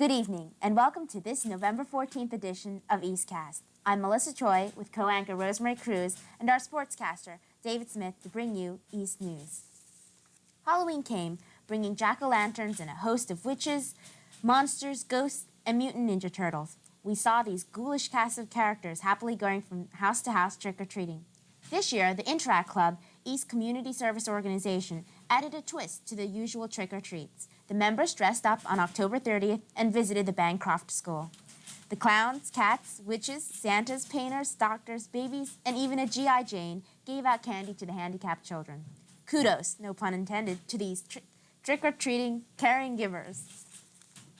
Good evening, and welcome to this November 14th edition of EastCast. I'm Melissa Choi with co-anchor Rosemary Cruz and our sportscaster, David Smith, to bring you East News. Halloween came, bringing jack-o'-lanterns and a host of witches, monsters, ghosts, and mutant ninja turtles. We saw these ghoulish cast of characters happily going from house to house trick-or-treating. This year, the Interact Club, East Community Service Organization, added a twist to the usual trick-or-treats. The members dressed up on October 30th and visited the Bancroft School. The clowns, cats, witches, Santas, painters, doctors, babies, and even a G.I. Jane gave out candy to the handicapped children. Kudos, no pun intended, to these trick-or-treating caring givers.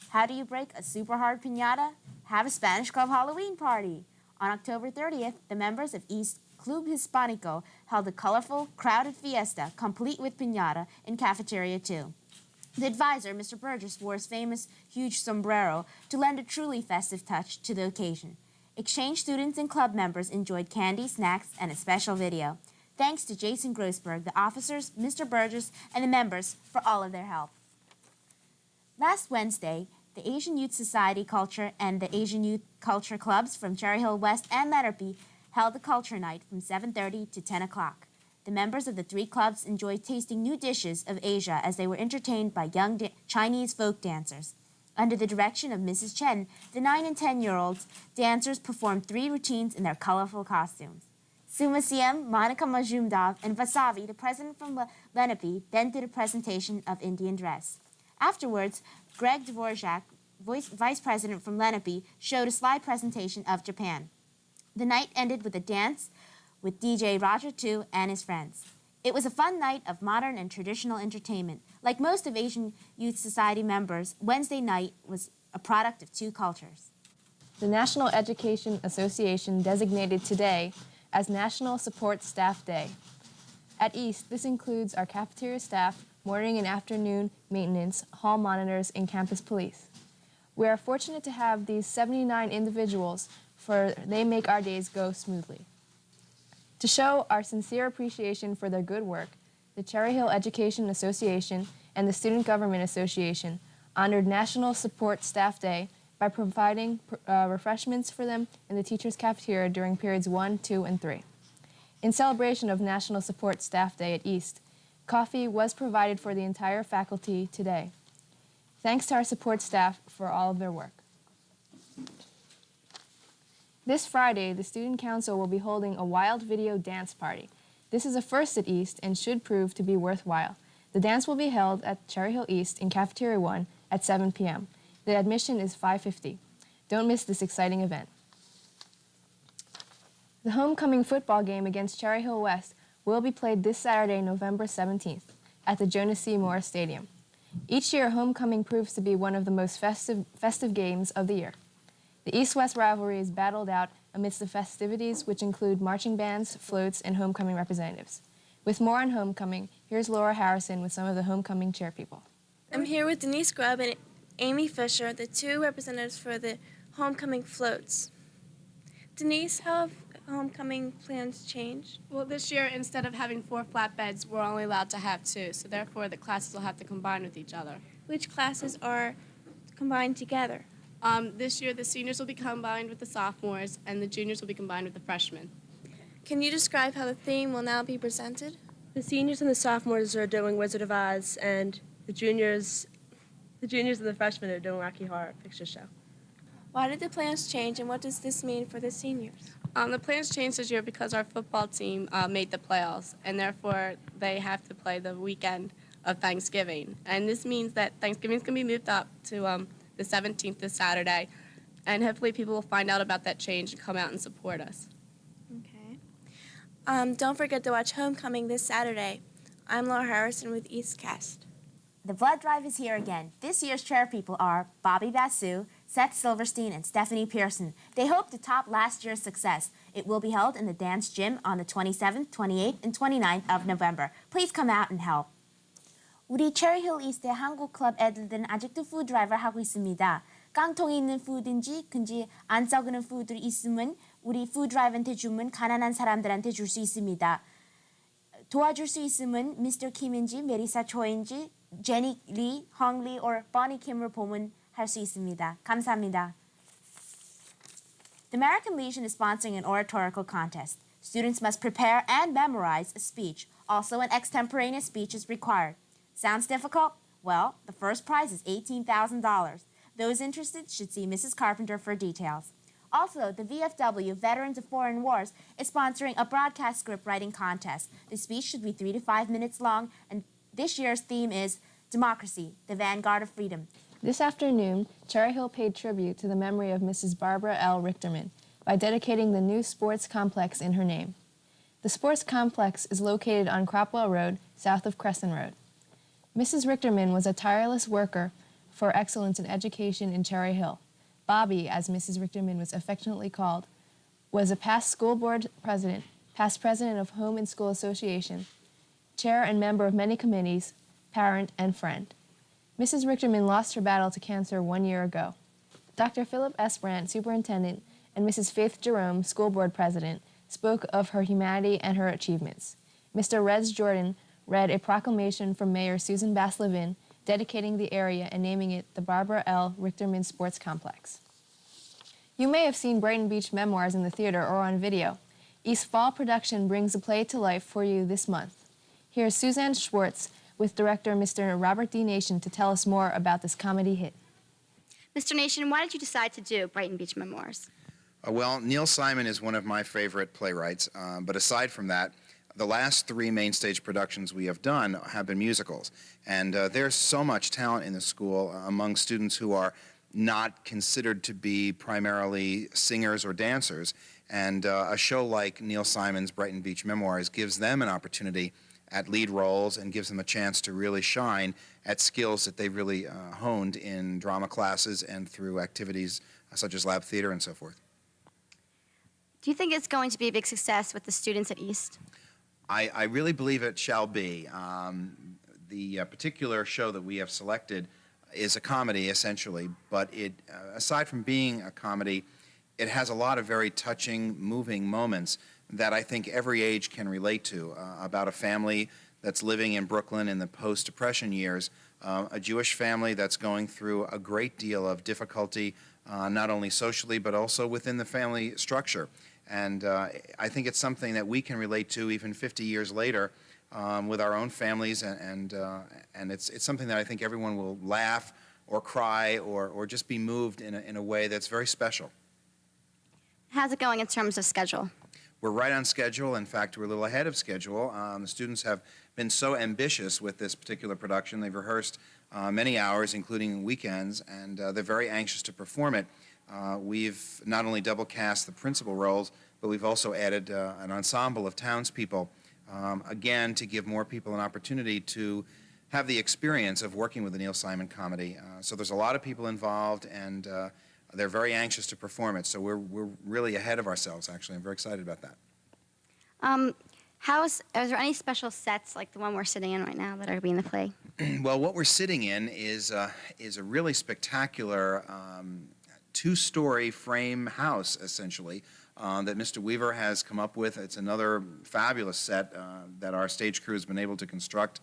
How do you break a super hard piñata? Have a Spanish Club Halloween party. On October 30th, the members of East Club Hispanico held a colorful, crowded fiesta, complete with piñata, in Cafeteria 2. The advisor, Mr. Burgess, wore his famous huge sombrero to lend a truly festive touch to the occasion. Exchange students and club members enjoyed candy, snacks, and a special video. Thanks to Jason Grossberg, the officers, Mr. Burgess, and the members for all of their help. Last Wednesday, the Asian Youth Society Culture and the Asian Youth Culture Clubs from Cherry Hill West and Lenape held a culture night from 7:30 to 10 o'clock. The members of the three clubs enjoyed tasting new dishes of Asia as they were entertained by young Chinese folk dancers. Under the direction of Mrs. Chen, the 9 and 10-year-olds dancers performed 3 routines in their colorful costumes. Suma Siem, Monica Majumdov, and Vasavi, the president from Lenape, then did a presentation of Indian dress. Afterwards, Greg Dvorak, vice president from Lenape, showed a slide presentation of Japan. The night ended with a dance with DJ Roger Tu and his friends. It was a fun night of modern and traditional entertainment. Like most of Asian Youth Society members, Wednesday night was a product of two cultures. The National Education Association designated today as National Support Staff Day. At East, this includes our cafeteria staff, morning and afternoon maintenance, hall monitors, and campus police. We are fortunate to have these 79 individuals, for they make our days go smoothly. To show our sincere appreciation for their good work, the Cherry Hill Education Association and the Student Government Association honored National Support Staff Day by providing refreshments for them in the teachers' cafeteria during periods 1, 2, and 3. In celebration of National Support Staff Day at East, coffee was provided for the entire faculty today. Thanks to our support staff for all of their work. This Friday, the Student Council will be holding a wild video dance party. This is a first at East and should prove to be worthwhile. The dance will be held at Cherry Hill East in Cafeteria 1 at 7 p.m. The admission is $5.50. Don't miss this exciting event. The homecoming football game against Cherry Hill West will be played this Saturday, November 17th, at the Jonas C. Moore Stadium. Each year, homecoming proves to be one of the most festive games of the year. The East-West rivalry is battled out amidst the festivities, which include marching bands, floats, and homecoming representatives. With more on homecoming, here's Laura Harrison with some of the homecoming chairpeople. I'm here with Denise Grubb and Amy Fisher, the two representatives for the homecoming floats. Denise, how have homecoming plans changed? Well, this year, instead of having 4 flatbeds, we're only allowed to have 2, so therefore the classes will have to combine with each other. Which classes are combined together? This year, the seniors will be combined with the sophomores, and the juniors will be combined with the freshmen. Can you describe how the theme will now be presented? The seniors and the sophomores are doing Wizard of Oz, and the juniors and the freshmen are doing Rocky Horror Picture Show. Why did the plans change, and what does this mean for the seniors? The plans changed this year because our football team made the playoffs, and therefore they have to play the weekend of Thanksgiving. And this means that Thanksgiving is going to be moved up to the 17th this Saturday, and hopefully people will find out about that change and come out and support us. Okay. Don't forget to watch Homecoming this Saturday. I'm Laura Harrison with EastCast. The blood drive is here again. This year's chairpeople are Bobby Basu, Seth Silverstein, and Stephanie Pearson. They hope to top last year's success. It will be held in the dance gym on the 27th, 28th, and 29th of November. Please come out and help. 우리 체리힐 이스트의 한국 클럽 애들들은 아직도 푸드 드라이브를 하고 있습니다. 깡통에 있는 푸드인지 근지 안 썩는 푸드를 있으면 우리 푸드 드라이브한테 주면 가난한 사람들한테 줄 수 있습니다. 도와줄 수 있으면 미스터 킴인지 메리사 초인지 제니 리, 헝 리, or 버니 킴으로 보문할 수 있습니다. 감사합니다. The American Legion is sponsoring an oratorical contest. Students must prepare and memorize a speech. Also, an extemporaneous speech is required. Sounds difficult? Well, the first prize is $18,000. Those interested should see Mrs. Carpenter for details. Also, the VFW, Veterans of Foreign Wars, is sponsoring a broadcast script writing contest. The speech should be 3 to 5 minutes long, and this year's theme is Democracy, the Vanguard of Freedom. This afternoon, Cherry Hill paid tribute to the memory of Mrs. Barbara L. Richterman by dedicating the new sports complex in her name. The sports complex is located on Cropwell Road, south of Crescent Road. Mrs. Richterman was a tireless worker for excellence in education in Cherry Hill. Bobby, as Mrs. Richterman was affectionately called, was a past school board president, past president of Home and School Association, chair and member of many committees, parent and friend. Mrs. Richterman lost her battle to cancer 1 year ago. Dr. Philip S. Brandt, superintendent, and Mrs. Faith Jerome, school board president, spoke of her humanity and her achievements. Mr. Reds Jordan read a proclamation from Mayor Susan Bass-Levin dedicating the area and naming it the Barbara L. Richterman Sports Complex. You may have seen Brighton Beach Memoirs in the theater or on video. East Fall Production brings the play to life for you this month. Here's Suzanne Schwartz with director Mr. Robert D. Nation to tell us more about this comedy hit. Mr. Nation, why did you decide to do Brighton Beach Memoirs? Well, Neil Simon is one of my favorite playwrights, but aside from that, the last 3 main stage productions we have done have been musicals, and there's so much talent in the school among students who are not considered to be primarily singers or dancers, and a show like Neil Simon's Brighton Beach Memoirs gives them an opportunity at lead roles and gives them a chance to really shine at skills that they've really honed in drama classes and through activities such as lab theater and so forth. Do you think it's going to be a big success with the students at East? I really believe it shall be. The particular show that we have selected is a comedy, essentially, but it, aside from being a comedy, it has a lot of very touching, moving moments that I think every age can relate to, about a family that's living in Brooklyn in the post-Depression years, a Jewish family that's going through a great deal of difficulty, not only socially, but also within the family structure. And I think it's something that we can relate to even 50 years later with our own families, and it's something that I think everyone will laugh or cry or just be moved in a way that's very special. How's it going in terms of schedule? We're right on schedule. In fact, we're a little ahead of schedule. The students have been so ambitious with this particular production. They've rehearsed many hours, including weekends, and they're very anxious to perform it. We've not only double cast the principal roles, but we've also added an ensemble of townspeople, again, to give more people an opportunity to have the experience of working with the Neil Simon comedy. So there's a lot of people involved, and they're very anxious to perform it. So we're really ahead of ourselves, actually. I'm very excited about that. Are there any special sets like the one we're sitting in right now that are being in the play? Well, what we're sitting in is a really spectacular 2-story frame house, essentially, that Mr. Weaver has come up with. It's another fabulous set that our stage crew has been able to construct.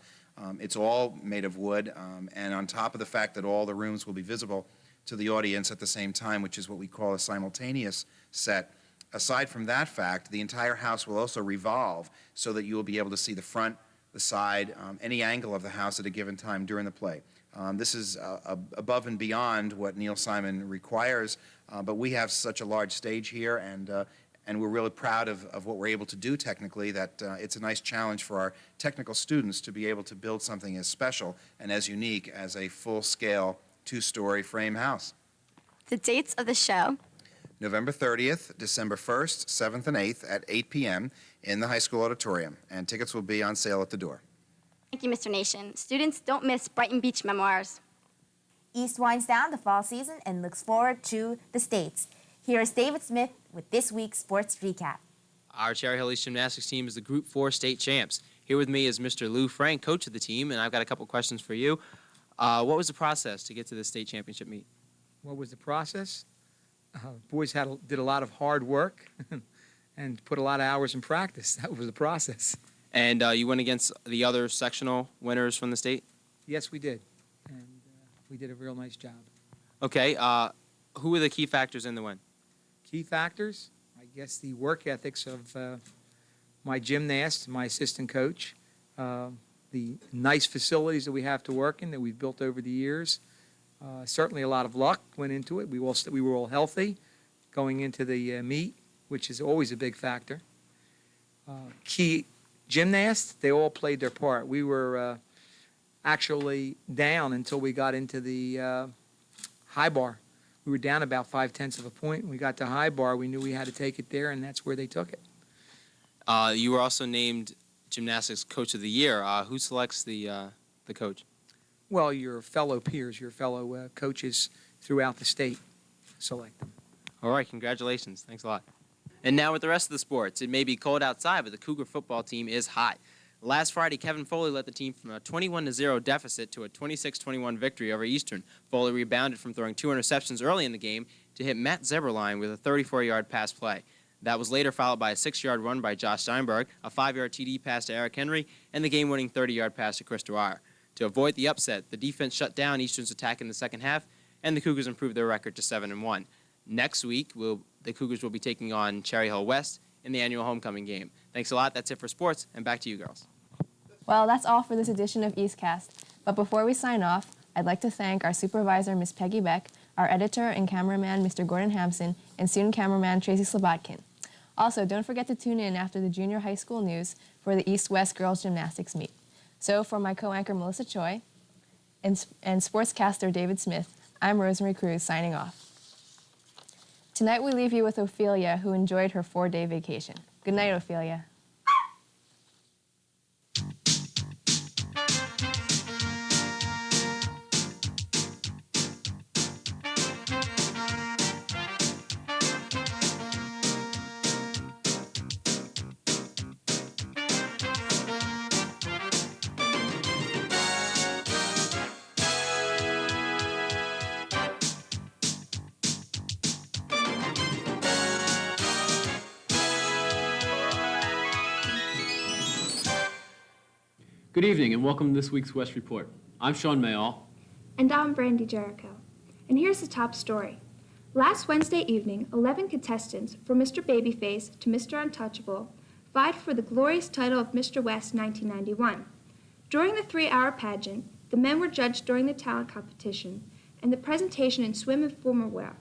It's all made of wood, and on top of the fact that all the rooms will be visible to the audience at the same time, which is what we call a simultaneous set. Aside from that fact, the entire house will also revolve so that you will be able to see the front, the side, any angle of the house at a given time during the play. This is above and beyond what Neil Simon requires, but we have such a large stage here, and we're really proud of what we're able to do technically, that it's a nice challenge for our technical students to be able to build something as special and as unique as a full-scale 2-story frame house. The dates of the show? November 30th, December 1st, 7th, and 8th at 8 p.m. in the high school auditorium, and tickets will be on sale at the door. Thank you, Mr. Nation. Students, don't miss Brighton Beach Memoirs. East winds down the fall season and looks forward to the States. Here is David Smith with this week's sports recap. Our Cherry Hill East Gymnastics team is the Group 4 state champs. Here with me is Mr. Lou Frank, coach of the team, and I've got a couple questions for you. What was the process to get to the state championship meet? What was the process? Boys did a lot of hard work and put a lot of hours in practice. That was the process. And you went against the other sectional winners from the state? Yes, we did. And we did a real nice job. Okay, who were the key factors in the win? Key factors, I guess the work ethics of my gymnast, my assistant coach, the nice facilities that we have to work in that we've built over the years. Certainly a lot of luck went into it. We were all healthy going into the meet, which is always a big factor. Key gymnasts, they all played their part. We were actually down until we got into the high bar. We were down about 0.5 of a point. When we got to high bar, we knew we had to take it there, and that's where they took it. You were also named Gymnastics Coach of the Year. Who selects the coach? Well, your fellow peers, your fellow coaches throughout the state select them. All right, congratulations. Thanks a lot. And now with the rest of the sports. It may be cold outside, but the Cougar football team is hot. Last Friday, Kevin Foley led the team from a 21-0 deficit to a 26-21 victory over Eastern. Foley rebounded from throwing 2 interceptions early in the game to hit Matt Zeberline with a 34-yard pass play. That was later followed by a 6-yard run by Josh Steinberg, a 5-yard TD pass to Eric Henry, and the game-winning 30-yard pass to Chris Dwyer. To avoid the upset, the defense shut down Eastern's attack in the second half, and the Cougars improved their record to 7-1. Next week, the Cougars will be taking on Cherry Hill West in the annual homecoming game. Thanks a lot. That's it for sports, and back to you, girls. Well, that's all for this edition of EastCast. But before we sign off, I'd like to thank our supervisor, Ms. Peggy Beck, our editor and cameraman, Mr. Gordon Hampson, and student cameraman, Tracy Slobodkin. Also, don't forget to tune in after the junior high school news for the East-West Girls Gymnastics meet. So, for my co-anchor, Melissa Choi, and sportscaster, David Smith, I'm Rosemary Cruz, signing off. Tonight, we leave you with Ophelia, who enjoyed her 4-day vacation. Good night, Ophelia. Good evening and welcome to this week's West Report. I'm Sean Mayall. And I'm Brandy Jericho. And here's the top story. Last Wednesday evening, 11 contestants, from Mr. Babyface to Mr. Untouchable, vied for the glorious title of Mr. West 1991. During the 3-hour pageant, the men were judged during the talent competition and the presentation in swim and formal wear.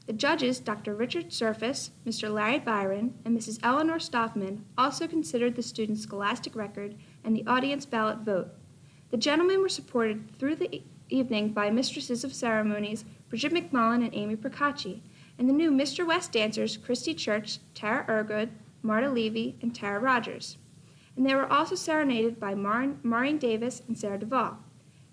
The judges, Dr. Richard Surface, Mr. Larry Byron, and Mrs. Eleanor Stoffman, also considered the students' scholastic record and the audience ballot vote. The gentlemen were supported through the evening by Mistresses of Ceremonies Bridget McMullen and Amy Procacci, and the new Mr. West dancers Christy Church, Tara Ergood, Marta Levy, and Tara Rogers. And they were also serenaded by Maureen Davis and Sarah Duvall.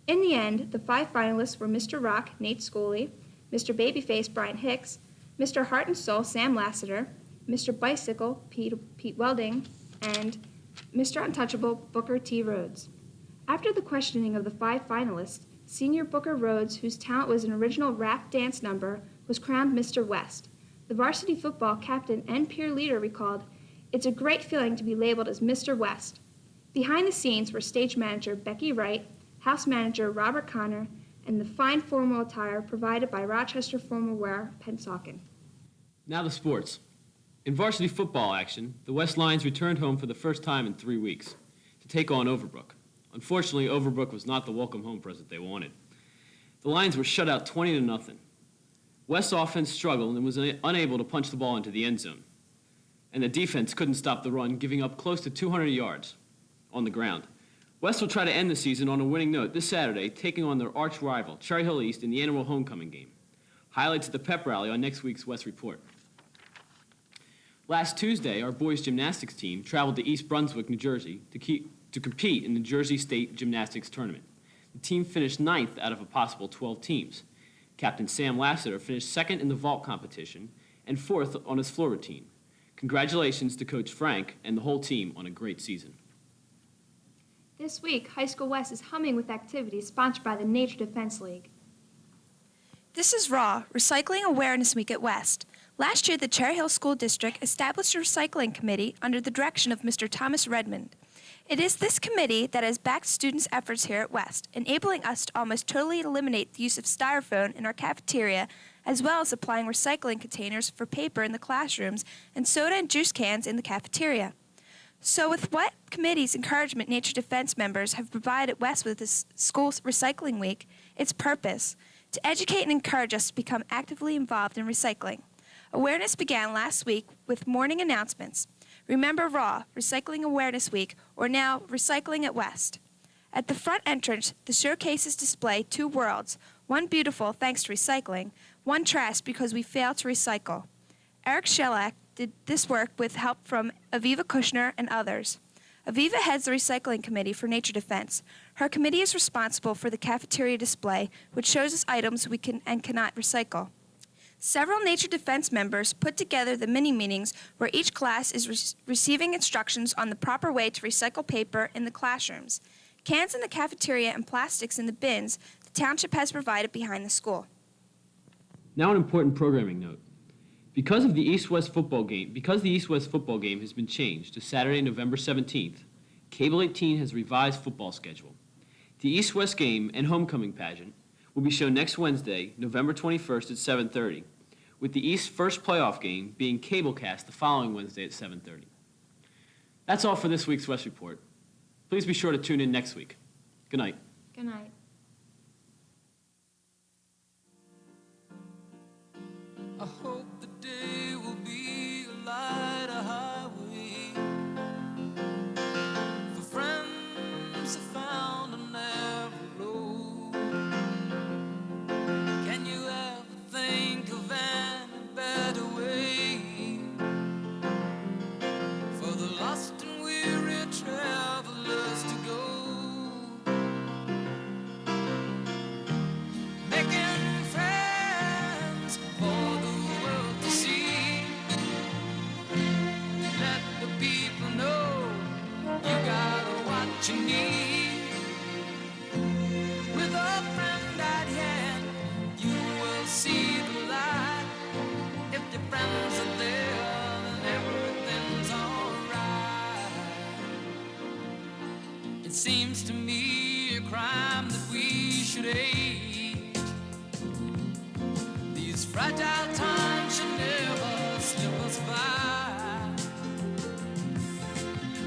In the end, the 5 finalists were Mr. Rock, Nate Schooley, Mr. Babyface, Brian Hicks, Mr. Heart and Soul, Sam Lassiter, Mr. Bicycle, Pete Welding, and Mr. Untouchable, Booker T. Rhodes. After the questioning of the 5 finalists, senior Booker Rhodes, whose talent was an original rap dance number, was crowned Mr. West. The varsity football captain and peer leader recalled, "It's a great feeling to be labeled as Mr. West." Behind the scenes were stage manager Becky Wright, house manager Robert Connor, and the fine formal attire provided by Rochester Formal Wear, Pennsauken. Now the sports. In varsity football action, the West Lions returned home for the first time in 3 weeks to take on Overbrook. Unfortunately, Overbrook was not the welcome home present they wanted. The Lions were shut out 20-0. West's offense struggled and was unable to punch the ball into the end zone. And the defense couldn't stop the run, giving up close to 200 yards on the ground. West will try to end the season on a winning note this Saturday, taking on their arch rival, Cherry Hill East, in the annual homecoming game. Highlights of the pep rally on next week's West Report. Last Tuesday, our boys gymnastics team traveled to East Brunswick, New Jersey, to compete in the Jersey State Gymnastics Tournament. The team finished 9th out of a possible 12 teams. Captain Sam Lassiter finished 2nd in the vault competition and 4th on his floor routine. Congratulations to Coach Frank and the whole team on a great season. This week, High School West is humming with activities sponsored by the Nature Defense League. This is Raw, Recycling Awareness Week at West. Last year, the Cherry Hill School District established a recycling committee under the direction of Mr. Thomas Redmond. It is this committee that has backed students' efforts here at West, enabling us to almost totally eliminate the use of styrofoam in our cafeteria, as well as supplying recycling containers for paper in the classrooms and soda and juice cans in the cafeteria. So with what committee's encouragement Nature Defense members have provided West with this school recycling week, its purpose, to educate and encourage us to become actively involved in recycling. Awareness began last week with morning announcements. Remember RAW, Recycling Awareness Week, or now Recycling at West. At the front entrance, the showcases display two worlds, one beautiful thanks to recycling, one trash because we fail to recycle. Eric Shellac did this work with help from Aviva Kushner and others. Aviva heads the recycling committee for Nature Defense. Her committee is responsible for the cafeteria display, which shows us items we can and cannot recycle. Several Nature Defense members put together the mini-meetings where each class is receiving instructions on the proper way to recycle paper in the classrooms. Cans in the cafeteria and plastics in the bins the township has provided behind the school. Now an important programming note. Because the East-West football game has been changed to Saturday, November 17th, Cable 18 has revised football schedule. The East-West game and homecoming pageant will be shown next Wednesday, November 21st at 7:30, with the East first playoff game being cablecast the following Wednesday at 7:30. That's all for this week's West Report. Please be sure to tune in next week. Good night. Good night. I hope the day will be a light, a highway for friends I found on every road. Can you ever think of any better way for the lost and weary travelers to go? Making friends for the world to see. Let the people know you got what you need. With a friend at hand, you will see the light. If your friends are there, then everything's alright. It seems to me a crime that we should hate. These fragile times should never slip us by.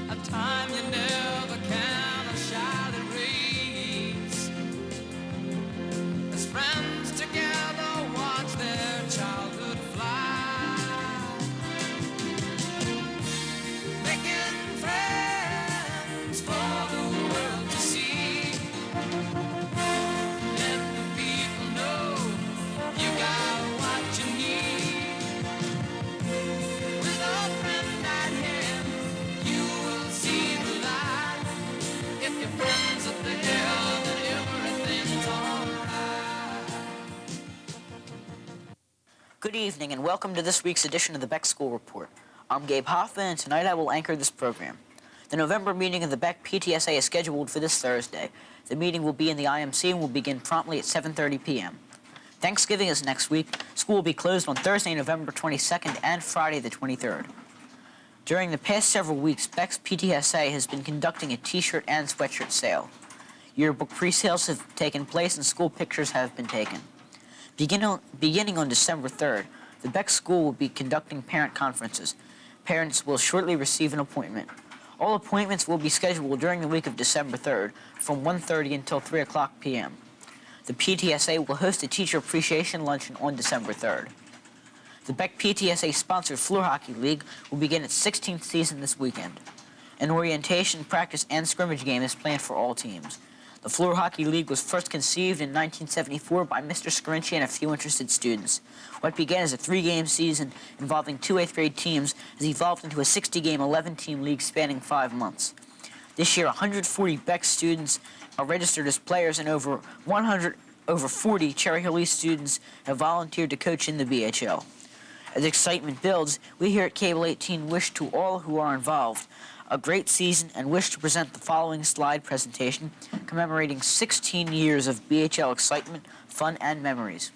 A time you never can shyly erase. As friends together watch their childhood fly. Making friends for the world to see. Let the people know you got what you need. With a friend at hand, you will see the light. If your friends are there, then everything's alright. Good evening and welcome to this week's edition of the Beck School Report. I'm Gabe Hoffman and tonight I will anchor this program. The November meeting of the Beck PTSA is scheduled for this Thursday. The meeting will be in the IMC and will begin promptly at 7:30 p.m. Thanksgiving is next week. School will be closed on Thursday, November 22nd and Friday the 23rd. During the past several weeks, Beck's PTSA has been conducting a t-shirt and sweatshirt sale. Yearbook pre-sales have taken place and school pictures have been taken. Beginning on December 3rd, the Beck School will be conducting parent conferences. Parents will shortly receive an appointment. All appointments will be scheduled during the week of December 3rd from 1:30 until 3 o'clock p.m. The PTSA will host a teacher appreciation luncheon on December 3rd. The Beck PTSA-sponsored Floor Hockey League will begin its 16th season this weekend. An orientation, practice, and scrimmage game is planned for all teams. The Floor Hockey League was first conceived in 1974 by Mr. Scarinci and a few interested students. What began as a 3-game season involving 2 8th-grade teams has evolved into a 60-game, 11-team league spanning 5 months. This year, 140 Beck students are registered as players and over 40 Cherry Hill East students have volunteered to coach in the BHL. As excitement builds, we here at Cable 18 wish to all who are involved a great season and wish to present the following slide presentation commemorating 16 years of BHL excitement, fun, and memories.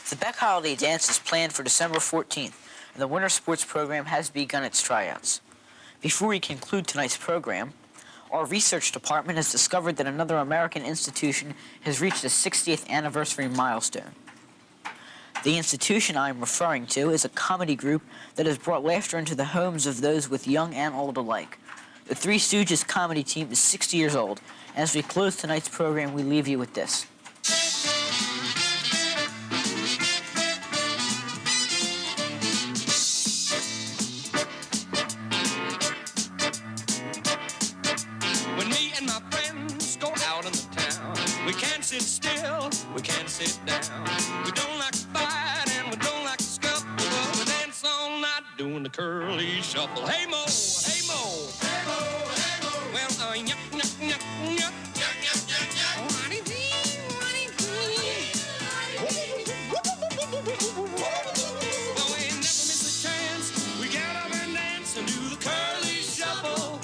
The Beck Holiday Dance is planned for December 14th, and the winter sports program has begun its tryouts. Before we conclude tonight's program, our research department has discovered that another American institution has reached a 60th anniversary milestone. The institution I am referring to is a comedy group that has brought laughter into the homes of those with young and old alike. The Three Stooges comedy team is 60 years old, and as we close tonight's program, we leave you with this. When me and my friends go out in the town, we can't sit still, we can't sit down. We don't like to fight and we don't like to scuffle, but we dance all night doing the curly shuffle. Hey Mo, hey Mo, hey Mo, hey Mo. Well, yuck, yuck, yuck, yuck, yuck, yuck, yuck, yuck. Whatty dee, whatty dee. Well, we never miss a chance. We get up and dance and do the curly shuffle.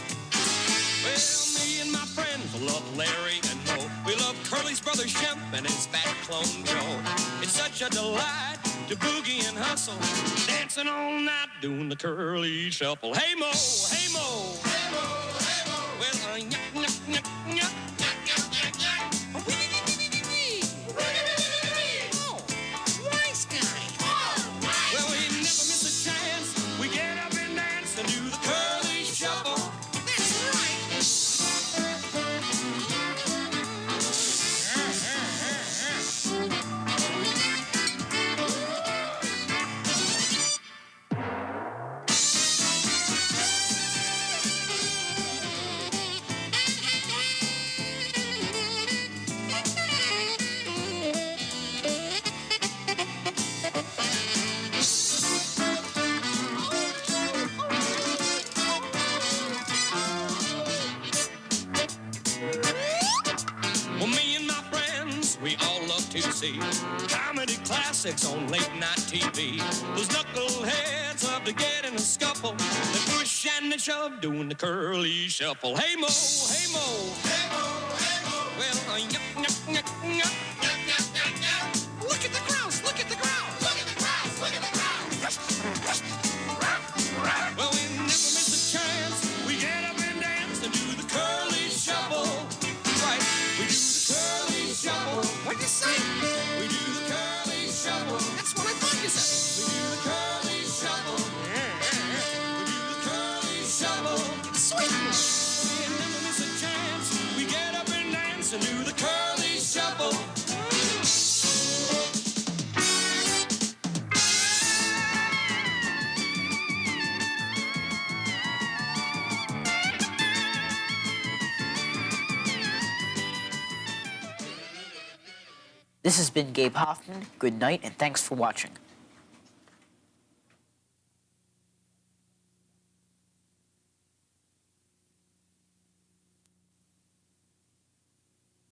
Well, me and my friends love Larry and Moe. We love Curly's brother Shemp and his fat clone Joe. It's such a delight to boogie and hustle, dancing all night doing the curly shuffle. Hey Mo, hey Mo, hey Mo, hey Mo. Well, yuck, yuck, yuck, yuck, yuck, yuck, yuck, yuck. Oh, nice guy. Well, we never miss a chance. We get up and dance and do the curly shuffle. That's right. to see comedy classics on late night TV. Those knuckleheads love to get in a scuffle. They push and they shove, doing the curly shuffle. Hey Mo, hey Mo, hey Mo, hey Mo. Well, yuck, yuck, yuck, yuck. Yuck, yuck, yuck, yuck. Look at the grouse, look at the grouse. Look at the grouse, look at the grouse. Well, we never miss a chance. We get up and dance and do the curly shuffle. Right, we do the curly shuffle. What'd you say? We do the curly shuffle. That's what I thought you said. We do the curly shuffle. We do the curly shuffle. Sweet. We never miss a chance. We get up and dance and do the curly shuffle. This has been Gabe Hoffman. Good night, and thanks for watching.